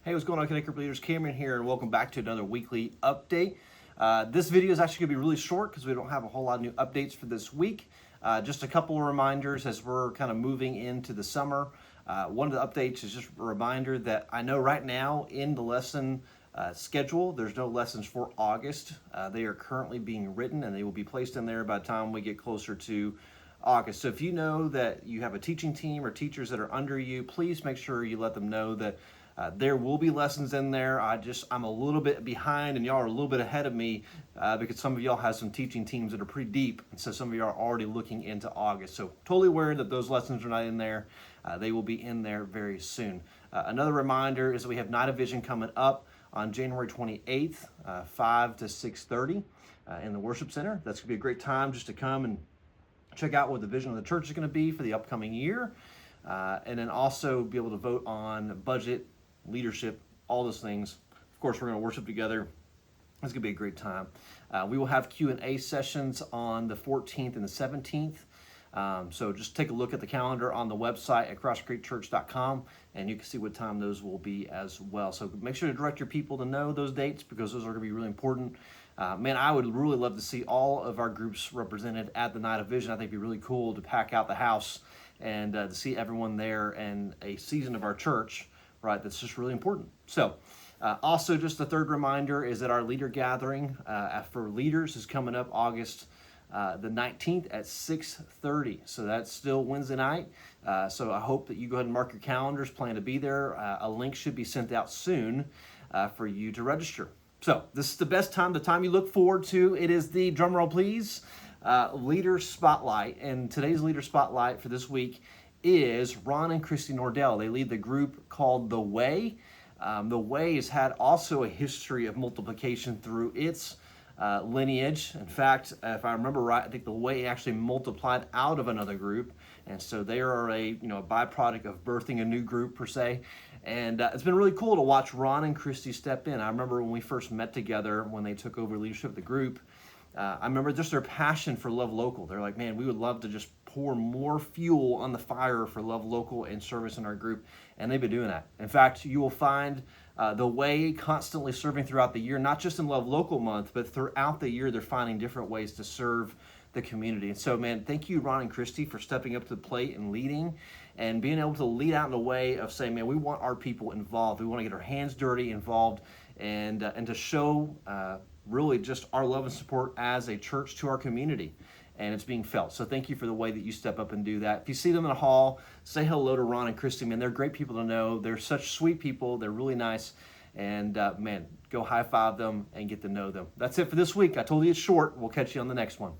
Hey, what's going on, Connect Group Leaders? Cameron here, and welcome back to another weekly update. This video is actually going to be really short because we don't have a whole lot of new updates for this week. Just a couple of reminders as we're kind of moving into the summer. One of the updates is just a reminder that I know right now in the lesson schedule, there's no lessons for August. They are currently being written and they will be placed in there by the time we get closer to August. So if you know that you have a teaching team or teachers that are under you, please make sure you let them know that there will be lessons in there. I'm a little bit behind and y'all are a little bit ahead of me because some of y'all have some teaching teams that are pretty deep. And so some of y'all are already looking into August. So totally aware that those lessons are not in there. They will be in there very soon. Another reminder is that we have Night of Vision coming up on January 28th, 5 to 6:30 in the worship center. That's gonna be a great time just to come and check out what the vision of the church is gonna be for the upcoming year. And then also be able to vote on budget, leadership, all those things. Of course, we're going to worship together. It's going to be a great time. We will have Q&A sessions on the 14th and the 17th. So just take a look at the calendar on the website at crosscreekchurch.com and you can see what time those will be as well. So make sure to direct your people to know those dates because those are going to be really important. Man, I would really love to see all of our groups represented at the Night of Vision. I think it'd be really cool to pack out the house and to see everyone there and a season of our church, right? That's just really important. So also just the third reminder is that our leader gathering for leaders is coming up August the 19th at 6:30. So that's still Wednesday night. So I hope that you go ahead and mark your calendars, plan to be there. A link should be sent out soon for you to register. So this is the best time, the time you look forward to. It is the, drum roll please, Leader Spotlight. And today's Leader Spotlight for this week is Ron and Christy Nordell. They lead the group called The Way. The Way has had also a history of multiplication through its lineage. In fact, if I remember right, I think The Way actually multiplied out of another group, and so they are a byproduct of birthing a new group per se. And it's been really cool to watch Ron and Christy step in. I remember when we first met together when they took over leadership of the group. I remember just their passion for Love Local. They're like, man, we would love to just pour more fuel on the fire for Love Local and service in our group, and they've been doing that. In fact, you will find The Way constantly serving throughout the year, not just in Love Local month, but throughout the year they're finding different ways to serve the community. And so, man, thank you, Ron and Christy, for stepping up to the plate and leading and being able to lead out in a way of saying, man, we want our people involved. We want to get our hands dirty, involved, and to show really just our love and support as a church to our community. And it's being felt. So thank you for the way that you step up and do that. If you see them in the hall, say hello to Ron and Christy. Man, they're great people to know. They're such sweet people. They're really nice. And man, go high five them and get to know them. That's it for this week. I told you it's short. We'll catch you on the next one.